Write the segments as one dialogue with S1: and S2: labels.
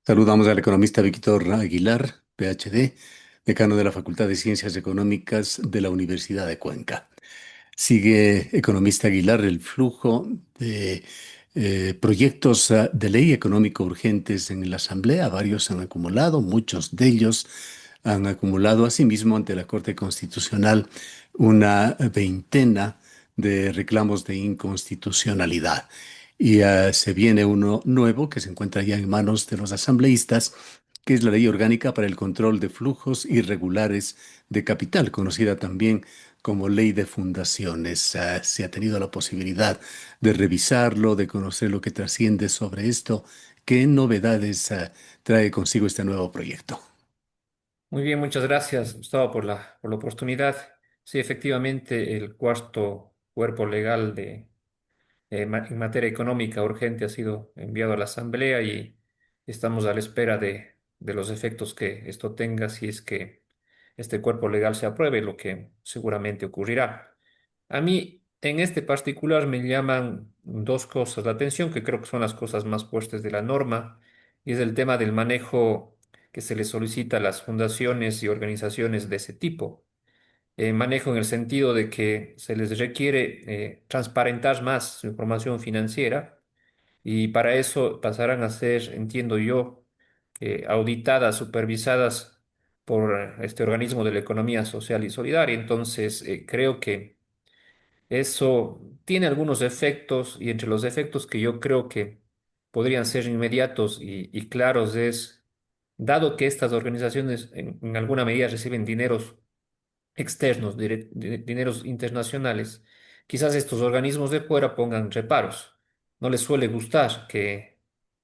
S1: Saludamos al economista Víctor Aguilar, PhD, decano de la Facultad de Ciencias Económicas de la Universidad de Cuenca. Sigue, economista Aguilar, el flujo de proyectos de ley económico urgentes en la Asamblea. Varios han acumulado, muchos de ellos han acumulado asimismo ante la Corte Constitucional una veintena de reclamos de inconstitucionalidad. Y se viene uno nuevo que se encuentra ya en manos de los asambleístas, que es la Ley Orgánica para el Control de Flujos Irregulares de Capital, conocida también como Ley de Fundaciones. Se ha tenido la posibilidad de revisarlo, de conocer lo que trasciende sobre esto. ¿Qué novedades trae consigo este nuevo proyecto?
S2: Muy bien, muchas gracias, Gustavo, por la oportunidad. Sí, efectivamente, el cuarto cuerpo legal en materia económica urgente ha sido enviado a la Asamblea y estamos a la espera de los efectos que esto tenga si es que este cuerpo legal se apruebe, lo que seguramente ocurrirá. A mí, en este particular, me llaman dos cosas la atención, que creo que son las cosas más fuertes de la norma, y es el tema del manejo que se le solicita a las fundaciones y organizaciones de ese tipo. Manejo en el sentido de que se les requiere transparentar más su información financiera y para eso pasarán a ser, entiendo yo, auditadas, supervisadas por este organismo de la economía social y solidaria. Entonces, creo que eso tiene algunos efectos y entre los efectos que yo creo que podrían ser inmediatos y claros es, dado que estas organizaciones en alguna medida reciben dineros externos, dineros internacionales, quizás estos organismos de fuera pongan reparos. No les suele gustar que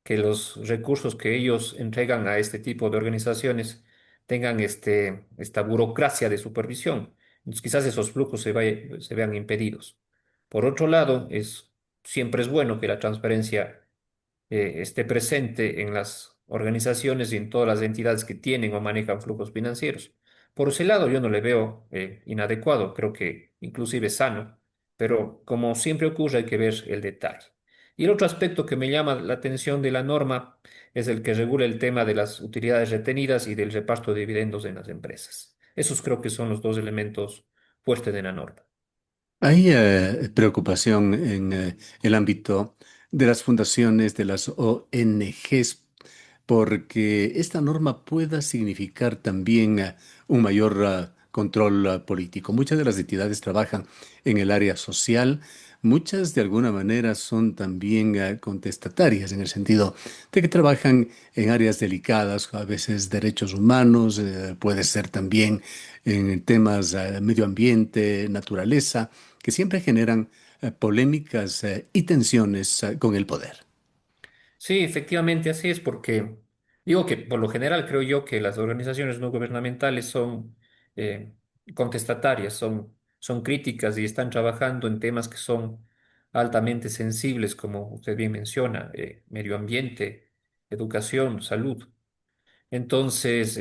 S2: los recursos que ellos entregan a este tipo de organizaciones tengan esta burocracia de supervisión. Entonces, quizás esos flujos se vean impedidos. Por otro lado, siempre es bueno que la transparencia esté presente en las organizaciones y en todas las entidades que tienen o manejan flujos financieros. Por ese lado, yo no le veo inadecuado, creo que inclusive sano, pero como siempre ocurre, hay que ver el detalle. Y el otro aspecto que me llama la atención de la norma es el que regula el tema de las utilidades retenidas y del reparto de dividendos en las empresas. Esos creo que son los dos elementos fuertes de la norma.
S1: Hay preocupación en el ámbito de las fundaciones, de las ONGs, porque esta norma pueda significar también un mayor control político. Muchas de las entidades trabajan en el área social, muchas de alguna manera son también contestatarias en el sentido de que trabajan en áreas delicadas, a veces derechos humanos, puede ser también en temas medio ambiente, naturaleza, que siempre generan polémicas y tensiones con el poder.
S2: Sí, efectivamente, así es porque digo que por lo general creo yo que las organizaciones no gubernamentales son eh, contestatarias, son críticas y están trabajando en temas que son altamente sensibles, como usted bien menciona, medio ambiente, educación, salud. Entonces,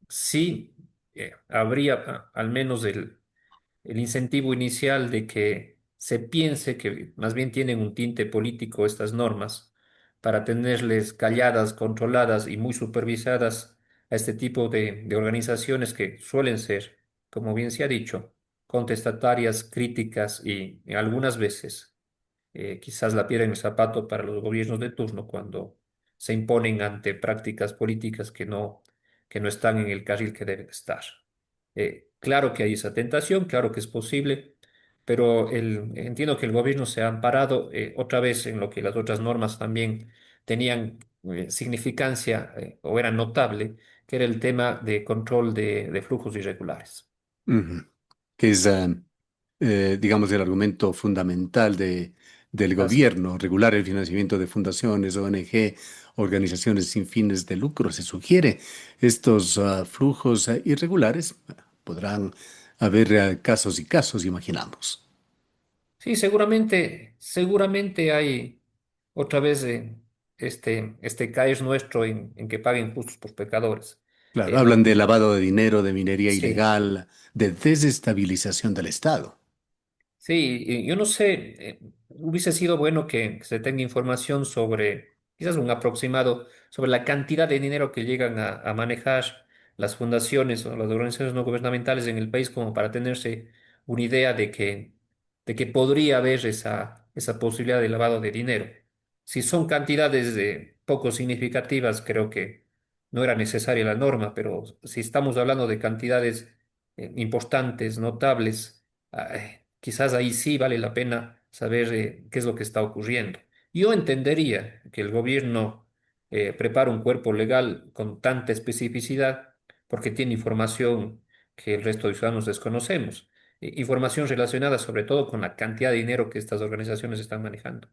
S2: sí, habría al menos el incentivo inicial de que se piense que más bien tienen un tinte político estas normas para tenerles calladas, controladas y muy supervisadas a este tipo de organizaciones que suelen ser, como bien se ha dicho, contestatarias, críticas y algunas veces quizás la piedra en el zapato para los gobiernos de turno cuando se imponen ante prácticas políticas que no están en el carril que deben estar. Claro que hay esa tentación, claro que es posible, pero entiendo que el gobierno se ha amparado otra vez en lo que las otras normas también tenían significancia o era notable, que era el tema de control de flujos irregulares.
S1: Ujú. Que es, digamos, el argumento fundamental del
S2: Así es.
S1: gobierno, regular el financiamiento de fundaciones, ONG, organizaciones sin fines de lucro. Se sugiere estos flujos irregulares. Podrán haber casos y casos, imaginamos.
S2: Sí, seguramente hay otra vez este caer nuestro en que paguen justos por pecadores.
S1: Claro,
S2: No,
S1: hablan de lavado de dinero, de minería
S2: sí,
S1: ilegal, de desestabilización del Estado.
S2: sí, y yo no sé, hubiese sido bueno que se tenga información sobre quizás un aproximado sobre la cantidad de dinero que llegan a manejar las fundaciones o las organizaciones no gubernamentales en el país como para tenerse una idea de que podría haber esa posibilidad de lavado de dinero. Si son cantidades poco significativas, creo que no era necesaria la norma, pero si estamos hablando de cantidades importantes, notables, quizás ahí sí vale la pena saber qué es lo que está ocurriendo. Yo entendería que el gobierno prepara un cuerpo legal con tanta especificidad porque tiene información que el resto de ciudadanos desconocemos, información relacionada sobre todo con la cantidad de dinero que estas organizaciones están manejando.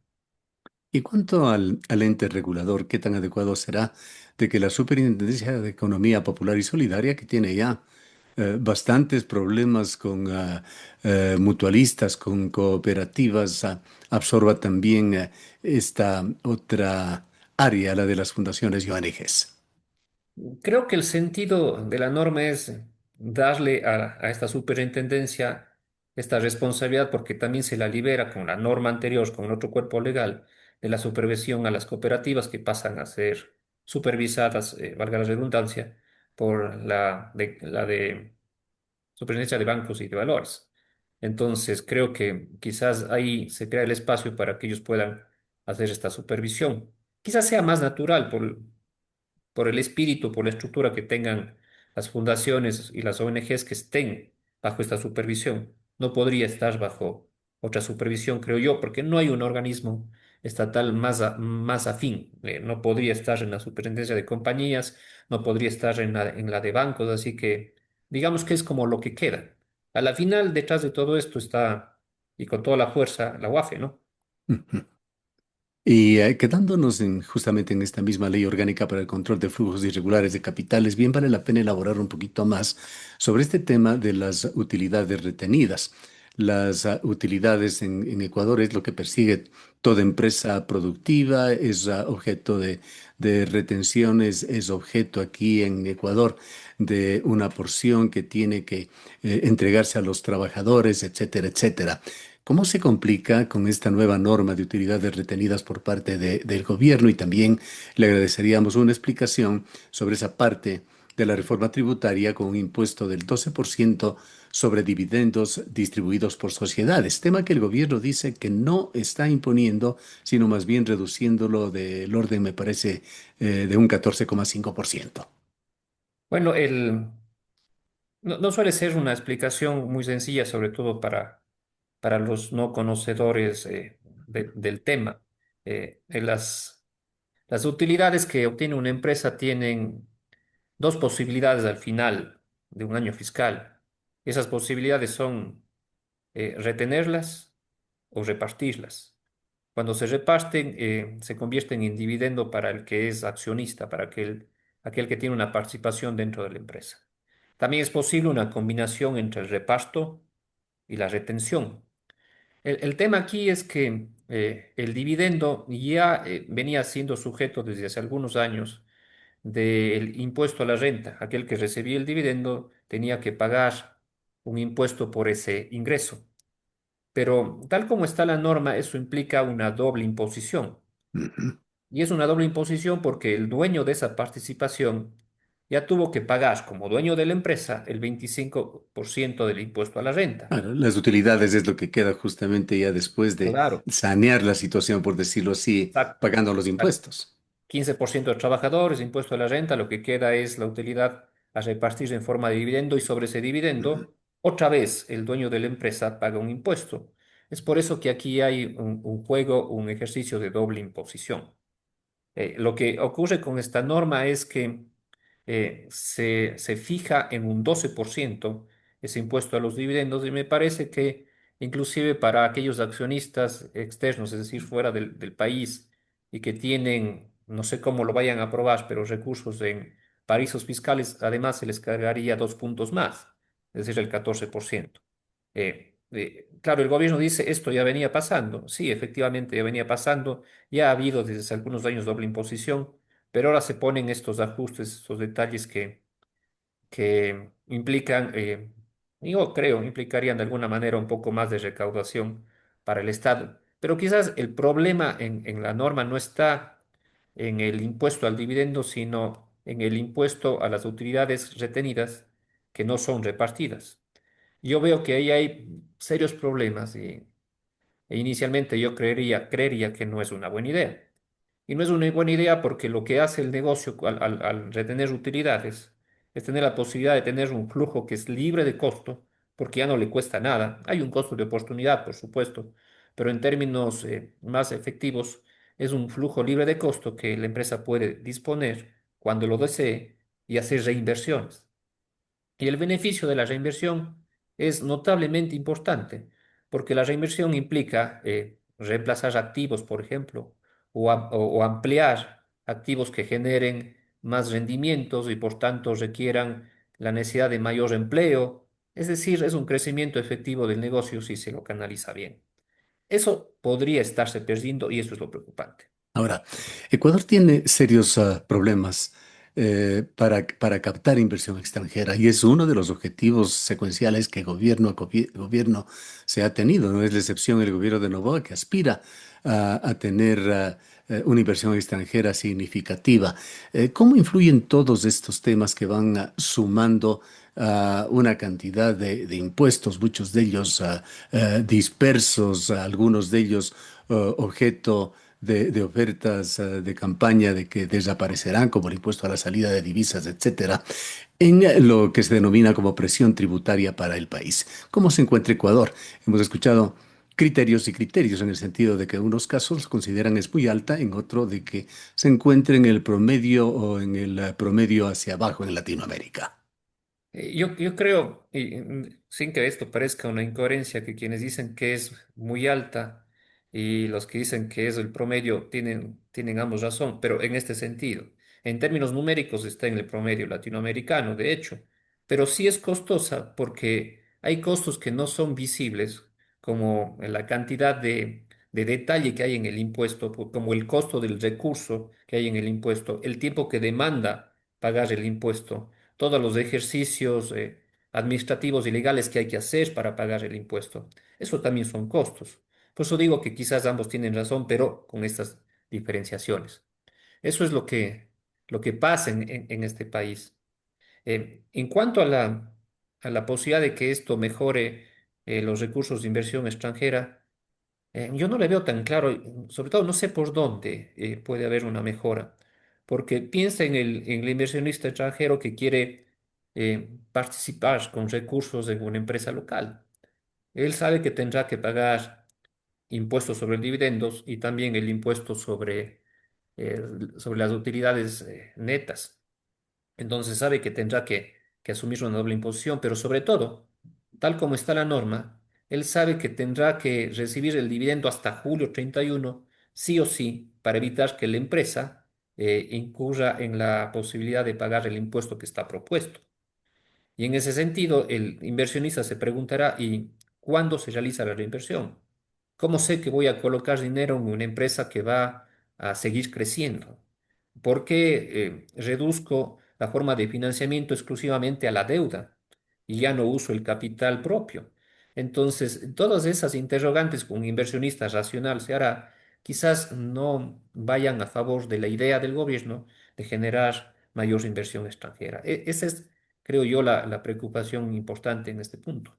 S1: Y cuanto al ente regulador, ¿qué tan adecuado será de que la Superintendencia de Economía Popular y Solidaria, que tiene ya bastantes problemas con mutualistas, con cooperativas, absorba también esta otra área, la de las fundaciones y ONGs?
S2: Creo que el sentido de la norma es darle a esta superintendencia esta responsabilidad porque también se la libera con la norma anterior, con otro cuerpo legal, de la supervisión a las cooperativas que pasan a ser supervisadas, valga la redundancia, por la de superintendencia de bancos y de valores. Entonces, creo que quizás ahí se crea el espacio para que ellos puedan hacer esta supervisión. Quizás sea más natural por el espíritu, por la estructura que tengan las fundaciones y las ONGs que estén bajo esta supervisión. No podría estar bajo otra supervisión, creo yo, porque no hay un organismo estatal más afín. No podría estar en la superintendencia de compañías, no podría estar en la de bancos, así que digamos que es como lo que queda. A la final, detrás de todo esto está, y con toda la fuerza, la UAFE, ¿no?
S1: Y quedándonos justamente en esta misma ley orgánica para el control de flujos irregulares de capitales, bien vale la pena elaborar un poquito más sobre este tema de las utilidades retenidas. Las utilidades en Ecuador es lo que persigue toda empresa productiva, es objeto de retenciones, es objeto aquí en Ecuador de una porción que tiene que entregarse a los trabajadores, etcétera, etcétera. ¿Cómo se complica con esta nueva norma de utilidades retenidas por parte del gobierno? Y también le agradeceríamos una explicación sobre esa parte de la reforma tributaria con un impuesto del 12% sobre dividendos distribuidos por sociedades, tema que el gobierno dice que no está imponiendo, sino más bien reduciéndolo del orden, me parece, de un 14,5%.
S2: Bueno, no suele ser una explicación muy sencilla, sobre todo para los no conocedores del tema. Las utilidades que obtiene una empresa tienen dos posibilidades al final de un año fiscal. Esas posibilidades son retenerlas o repartirlas. Cuando se reparten, se convierten en dividendo para el que es accionista, para aquel que tiene una participación dentro de la empresa. También es posible una combinación entre el reparto y la retención. El tema aquí es que el dividendo ya venía siendo sujeto desde hace algunos años del impuesto a la renta. Aquel que recibía el dividendo tenía que pagar un impuesto por ese ingreso. Pero tal como está la norma, eso implica una doble imposición.
S1: Ujú.
S2: Y es una doble imposición porque el dueño de esa participación ya tuvo que pagar como dueño de la empresa el 25% del impuesto a la renta.
S1: Claro, las utilidades es lo que queda justamente ya después de
S2: Claro,
S1: sanear la situación, por decirlo así,
S2: exacto.
S1: pagando los
S2: Exacto.
S1: impuestos.
S2: 15% de trabajadores, impuesto a la renta, lo que queda es la utilidad a repartir en forma de dividendo y sobre ese
S1: Ujú.
S2: dividendo, otra vez el dueño de la empresa paga un impuesto. Es por eso que aquí hay un juego, un ejercicio de doble imposición. Lo que ocurre con esta norma es que se fija en un 12% ese impuesto a los dividendos y me parece que inclusive para aquellos accionistas externos, es decir, fuera del país y que tienen, no sé cómo lo vayan a aprobar, pero recursos en paraísos fiscales, además se les cargaría 2 puntos más, es decir, el 14%. Claro, el gobierno dice esto ya venía pasando. Sí, efectivamente ya venía pasando. Ya ha habido desde hace algunos años doble imposición, pero ahora se ponen estos ajustes, estos detalles que implican, yo creo, implicarían de alguna manera un poco más de recaudación para el Estado. Pero quizás el problema en la norma no está en el impuesto al dividendo, sino en el impuesto a las utilidades retenidas que no son repartidas. Yo veo que ahí hay serios problemas e inicialmente yo creería que no es una buena idea. Y no es una buena idea porque lo que hace el negocio al retener utilidades es tener la posibilidad de tener un flujo que es libre de costo, porque ya no le cuesta nada. Hay un costo de oportunidad, por supuesto, pero en términos más efectivos es un flujo libre de costo que la empresa puede disponer cuando lo desee y hacer reinversiones. Y el beneficio de la reinversión es notablemente importante, porque la reinversión implica reemplazar activos, por ejemplo, o ampliar activos que generen más rendimientos y por tanto requieran la necesidad de mayor empleo. Es decir, es un crecimiento efectivo del negocio si se lo canaliza bien. Eso podría estarse perdiendo y eso es lo preocupante.
S1: Ahora, Ecuador tiene serios problemas para captar inversión extranjera y es uno de los objetivos secuenciales que gobierno se ha tenido. No es la excepción el gobierno de Noboa, que aspira a tener una inversión extranjera significativa. ¿Cómo influyen todos estos temas que van sumando una cantidad de impuestos, muchos de ellos dispersos, algunos de ellos objeto de ofertas de campaña de que desaparecerán, como el impuesto a la salida de divisas, etcétera, en lo que se denomina como presión tributaria para el país? ¿Cómo se encuentra Ecuador? Hemos escuchado criterios y criterios en el sentido de que en unos casos consideran es muy alta, en otro de que se encuentre en el promedio o en el promedio hacia abajo en Latinoamérica.
S2: Yo creo, y sin que esto parezca una incoherencia, que quienes dicen que es muy alta y los que dicen que es el promedio tienen ambos razón, pero en este sentido, en términos numéricos está en el promedio latinoamericano, de hecho, pero sí es costosa porque hay costos que no son visibles, como la cantidad de detalle que hay en el impuesto, como el costo del recurso que hay en el impuesto, el tiempo que demanda pagar el impuesto, todos los ejercicios administrativos y legales que hay que hacer para pagar el impuesto. Eso también son costos. Por eso digo que quizás ambos tienen razón, pero con estas diferenciaciones. Eso es lo que pasa en este país. En cuanto a la posibilidad de que esto mejore los recursos de inversión extranjera, yo no le veo tan claro, sobre todo no sé por dónde puede haber una mejora, porque piensa en el inversionista extranjero que quiere participar con recursos de una empresa local. Él sabe que tendrá que pagar impuestos sobre dividendos y también el impuesto eh, sobre las utilidades netas. Entonces sabe que tendrá que asumir una doble imposición, pero sobre todo, tal como está la norma, él sabe que tendrá que recibir el dividendo hasta julio 31, sí o sí, para evitar que la empresa incurra en la posibilidad de pagar el impuesto que está propuesto. Y en ese sentido, el inversionista se preguntará, ¿y cuándo se realiza la reinversión? ¿Cómo sé que voy a colocar dinero en una empresa que va a seguir creciendo? ¿Por qué reduzco la forma de financiamiento exclusivamente a la deuda y ya no uso el capital propio? Entonces, todas esas interrogantes que un inversionista racional se hará, quizás no vayan a favor de la idea del gobierno de generar mayor inversión extranjera. Esa es, creo yo, la preocupación importante en este punto.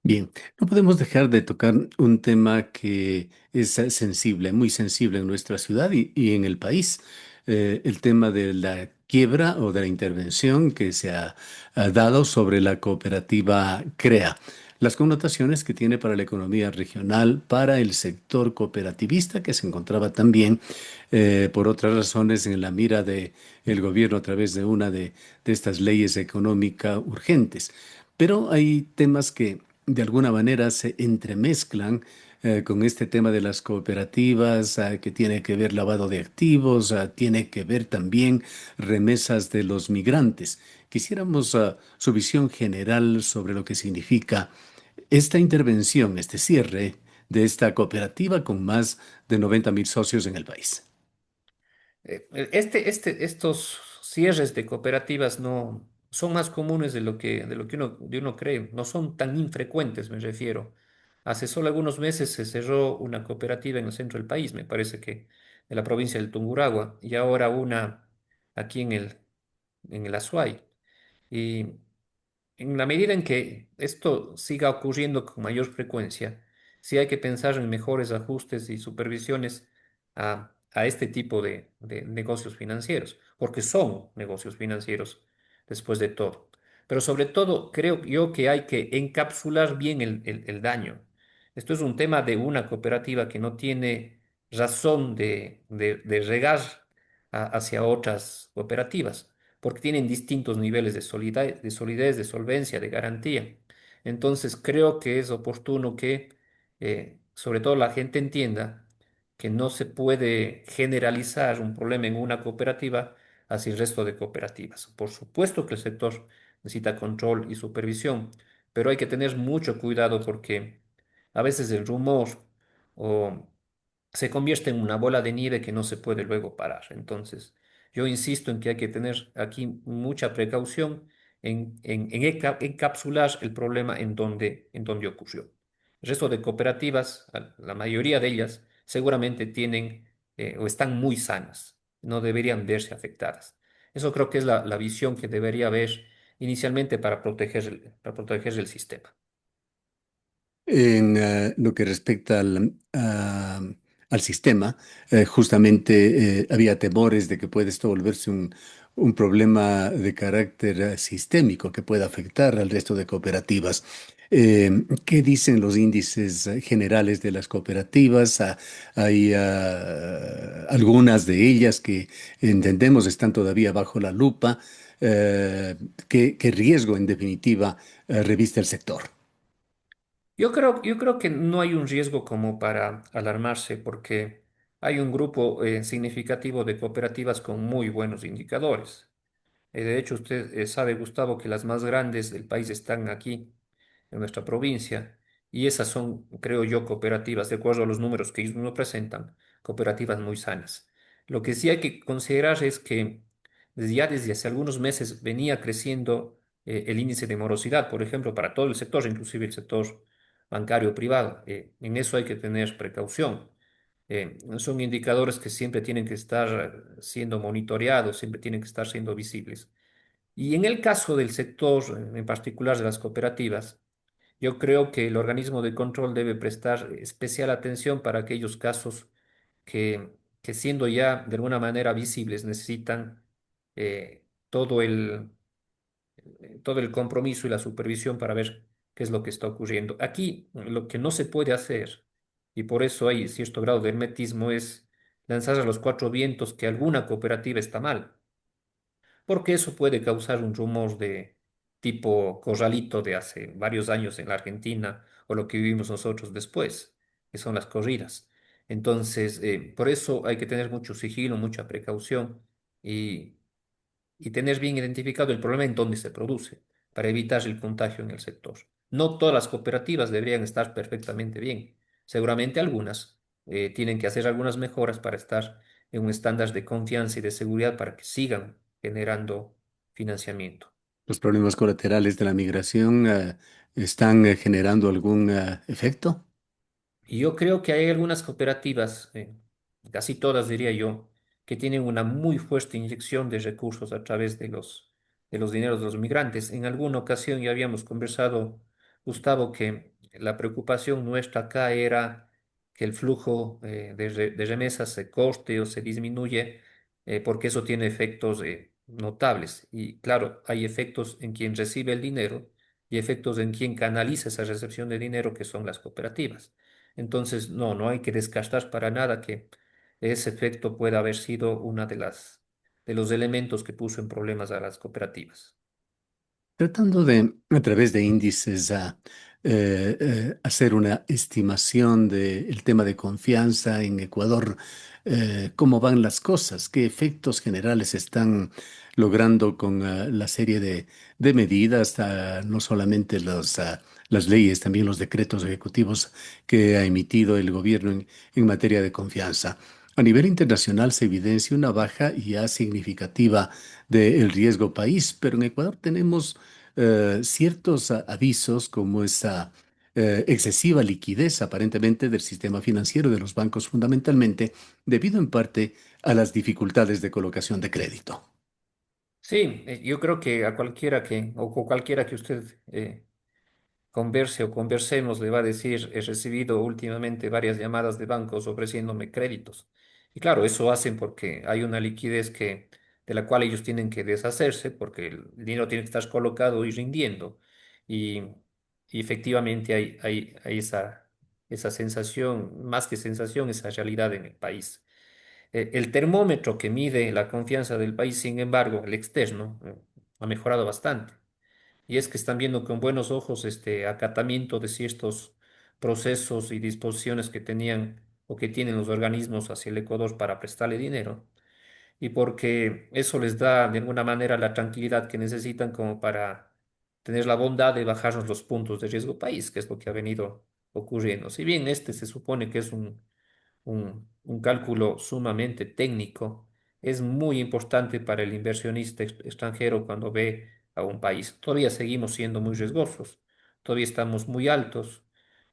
S1: Bien, no podemos dejar de tocar un tema que es sensible, muy sensible en nuestra ciudad y en el país. El tema de la quiebra o de la intervención que se ha dado sobre la cooperativa CREA. Las connotaciones que tiene para la economía regional, para el sector cooperativista, que se encontraba también, por otras razones, en la mira del gobierno a través de una de estas leyes económicas urgentes. Pero hay temas que de alguna manera se entremezclan con este tema de las cooperativas, que tiene que ver lavado de activos, tiene que ver también remesas de los migrantes. Quisiéramos su visión general sobre lo que significa esta intervención, este cierre de esta cooperativa con más de 90.000 socios en el país.
S2: Estos cierres de cooperativas no son más comunes de lo que uno cree, no son tan infrecuentes, me refiero. Hace solo algunos meses se cerró una cooperativa en el centro del país, me parece que en la provincia del Tungurahua y ahora una aquí en el Azuay. Y en la medida en que esto siga ocurriendo con mayor frecuencia, sí hay que pensar en mejores ajustes y supervisiones a este tipo de negocios financieros, porque son negocios financieros después de todo. Pero sobre todo, creo yo que hay que encapsular bien el daño. Esto es un tema de una cooperativa que no tiene razón de regar hacia otras cooperativas porque tienen distintos niveles de solvencia, de garantía. Entonces, creo que es oportuno que, sobre todo, la gente entienda que no se puede generalizar un problema en una cooperativa hacia el resto de cooperativas. Por supuesto que el sector necesita control y supervisión, pero hay que tener mucho cuidado porque a veces el rumor o se convierte en una bola de nieve que no se puede luego parar. Entonces, yo insisto en que hay que tener aquí mucha precaución en encapsular el problema en donde ocurrió. El resto de cooperativas, la mayoría de ellas, seguramente tienen o están muy sanas, no deberían verse afectadas. Eso creo que es la visión que debería haber inicialmente para proteger el sistema.
S1: En lo que respecta al sistema, justamente había temores de que puede esto volverse un problema de carácter sistémico que pueda afectar al resto de cooperativas. ¿Qué dicen los índices generales de las cooperativas? Hay algunas de ellas que entendemos están todavía bajo la lupa. ¿Qué riesgo, en definitiva, reviste el sector?
S2: Yo creo que no hay un riesgo como para alarmarse porque hay un grupo significativo de cooperativas con muy buenos indicadores. De hecho, usted sabe, Gustavo, que las más grandes del país están aquí, en nuestra provincia, y esas son, creo yo, cooperativas, de acuerdo a los números que ellos nos presentan, cooperativas muy sanas. Lo que sí hay que considerar es que desde hace algunos meses venía creciendo el índice de morosidad, por ejemplo, para todo el sector, inclusive el sector bancario privado. En eso hay que tener precaución. Son indicadores que siempre tienen que estar siendo monitoreados, siempre tienen que estar siendo visibles. Y en el caso del sector, en particular de las cooperativas, yo creo que el organismo de control debe prestar especial atención para aquellos casos que siendo ya de alguna manera visibles necesitan todo el compromiso y la supervisión para ver qué es lo que está ocurriendo. Aquí lo que no se puede hacer, y por eso hay cierto grado de hermetismo, es lanzar a los cuatro vientos que alguna cooperativa está mal porque eso puede causar un rumor de tipo corralito de hace varios años en la Argentina o lo que vivimos nosotros después, que son las corridas. Entonces, por eso hay que tener mucho sigilo, mucha precaución y, y tener bien identificado el problema en dónde se produce para evitar el contagio en el sector. No todas las cooperativas deberían estar perfectamente bien. Seguramente algunas tienen que hacer algunas mejoras para estar en un estándar de confianza y de seguridad para que sigan generando financiamiento.
S1: ¿Los problemas colaterales de la migración están generando algún efecto?
S2: Y yo creo que hay algunas cooperativas, casi todas diría yo, que tienen una muy fuerte inyección de recursos a través de los dineros de los migrantes. En alguna ocasión ya habíamos conversado, Gustavo, que la preocupación nuestra acá era que el flujo de remesas se corte o se disminuye, porque eso tiene efectos notables. Y claro, hay efectos en quien recibe el dinero y efectos en quien canaliza esa recepción de dinero, que son las cooperativas. Entonces, no hay que descartar para nada que ese efecto pueda haber sido una de los elementos que puso en problemas a las cooperativas.
S1: Tratando de, a través de índices, hacer una estimación del tema de confianza en Ecuador, cómo van las cosas, qué efectos generales están logrando con la serie de medidas, no solamente las leyes, también los decretos ejecutivos que ha emitido el gobierno en materia de confianza. A nivel internacional se evidencia una baja ya significativa del riesgo país, pero en Ecuador tenemos ciertos avisos como esa excesiva liquidez aparentemente del sistema financiero de los bancos fundamentalmente, debido en parte a las dificultades de colocación de crédito.
S2: Sí, yo creo que a cualquiera o con cualquiera que usted converse o conversemos, le va a decir, he recibido últimamente varias llamadas de bancos ofreciéndome créditos. Y claro, eso hacen porque hay una liquidez de la cual ellos tienen que deshacerse, porque el dinero tiene que estar colocado y rindiendo. Y, y efectivamente hay esa sensación, más que sensación, esa realidad en el país. El termómetro que mide la confianza del país, sin embargo, el externo, ha mejorado bastante. Y es que están viendo con buenos ojos este acatamiento de ciertos procesos y disposiciones que tenían o que tienen los organismos hacia el Ecuador para prestarle dinero, y porque eso les da de alguna manera la tranquilidad que necesitan como para tener la bondad de bajarnos los puntos de riesgo país, que es lo que ha venido ocurriendo. Si bien este se supone que es un cálculo sumamente técnico, es muy importante para el inversionista extranjero cuando ve a un país. Todavía seguimos siendo muy riesgosos, todavía estamos muy altos,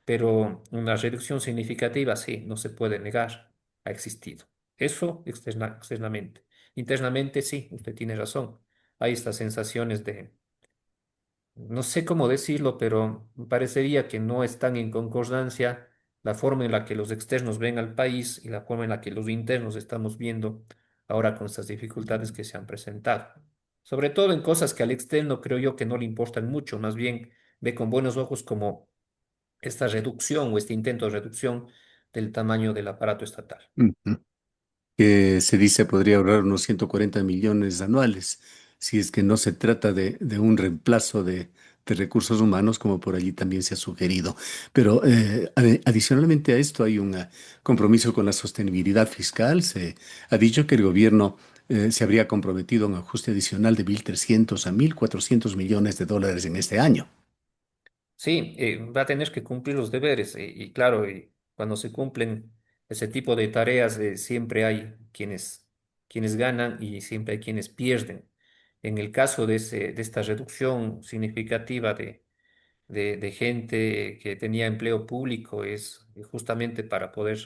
S2: pero una reducción significativa, sí, no se puede negar, ha existido. Eso externamente. Internamente, sí, usted tiene razón. Hay estas sensaciones de, no sé cómo decirlo, pero parecería que no están en concordancia la forma en la que los externos ven al país y la forma en la que los internos estamos viendo ahora con estas dificultades que se han presentado. Sobre todo en cosas que al externo creo yo que no le importan mucho, más bien ve con buenos ojos como esta reducción o este intento de reducción del tamaño del aparato estatal.
S1: Ujú. Que se dice podría ahorrar unos 140 millones anuales, si es que no se trata de un reemplazo de recursos humanos, como por allí también se ha sugerido. Pero adicionalmente a esto hay un compromiso con la sostenibilidad fiscal. Se ha dicho que el gobierno se habría comprometido a un ajuste adicional de 1.300 a 1.400 millones de dólares en este año.
S2: Sí, va a tener que cumplir los deberes y claro, cuando se cumplen ese tipo de tareas, siempre hay quienes ganan y siempre hay quienes pierden. En el caso de esta reducción significativa de gente que tenía empleo público, es justamente para poder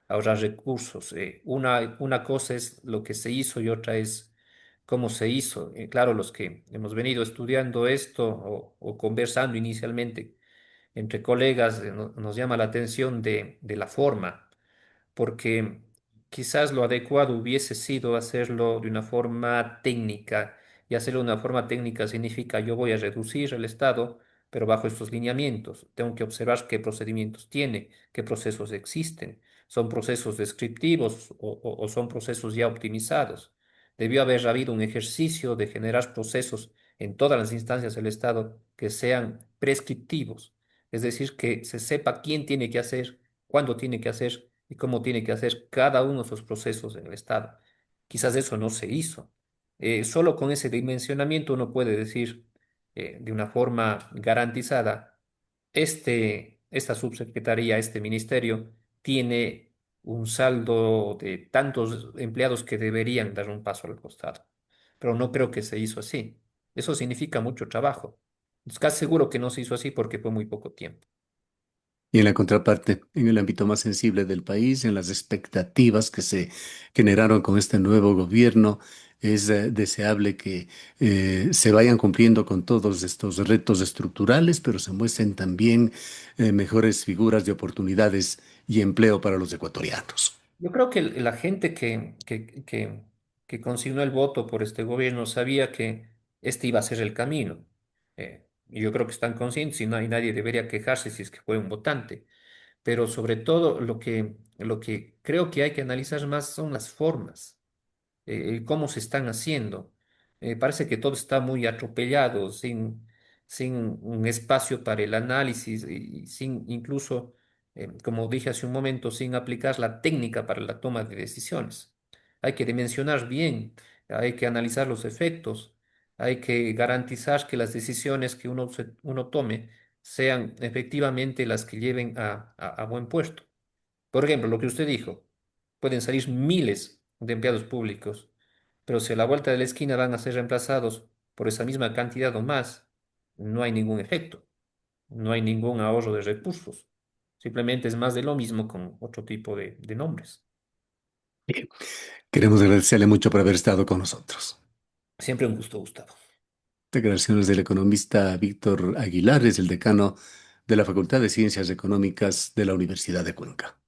S2: ahorrar recursos. Una cosa es lo que se hizo y otra es cómo se hizo. Claro, los que hemos venido estudiando esto o conversando inicialmente entre colegas, nos llama la atención de la forma, porque quizás lo adecuado hubiese sido hacerlo de una forma técnica, y hacerlo de una forma técnica significa yo voy a reducir el Estado, pero bajo estos lineamientos. Tengo que observar qué procedimientos tiene, qué procesos existen. ¿Son procesos descriptivos o son procesos ya optimizados? Debió haber habido un ejercicio de generar procesos en todas las instancias del Estado que sean prescriptivos, es decir, que se sepa quién tiene que hacer, cuándo tiene que hacer y cómo tiene que hacer cada uno de esos procesos en el Estado. Quizás eso no se hizo. Solo con ese dimensionamiento uno puede decir de una forma garantizada, esta subsecretaría, este ministerio, tiene un saldo de tantos empleados que deberían dar un paso al costado. Pero no creo que se hizo así. Eso significa mucho trabajo. Estoy casi seguro que no se hizo así porque fue muy poco tiempo.
S1: Y en la contraparte, en el ámbito más sensible del país, en las expectativas que se generaron con este nuevo gobierno, es deseable que se vayan cumpliendo con todos estos retos estructurales, pero se muestren también mejores figuras de oportunidades y empleo para los ecuatorianos.
S2: Yo creo que la gente que consignó el voto por este gobierno sabía que este iba a ser el camino. Y yo creo que están conscientes y no hay nadie debería quejarse si es que fue un votante. Pero sobre todo lo que creo que hay que analizar más son las formas, cómo se están haciendo. Parece que todo está muy atropellado, sin un espacio para el análisis y sin incluso, como dije hace un momento, sin aplicar la técnica para la toma de decisiones. Hay que dimensionar bien, hay que analizar los efectos, hay que garantizar que las decisiones que uno tome sean efectivamente las que lleven a buen puerto. Por ejemplo, lo que usted dijo, pueden salir miles de empleados públicos, pero si a la vuelta de la esquina van a ser reemplazados por esa misma cantidad o más, no hay ningún efecto. no hay ningún ahorro de recursos. Simplemente es más de lo mismo con otro tipo de nombres.
S1: Bien, queremos agradecerle mucho por haber estado con nosotros.
S2: Siempre un gusto, Gustavo.
S1: Declaraciones del economista Víctor Aguilar, es el decano de la Facultad de Ciencias Económicas de la Universidad de Cuenca.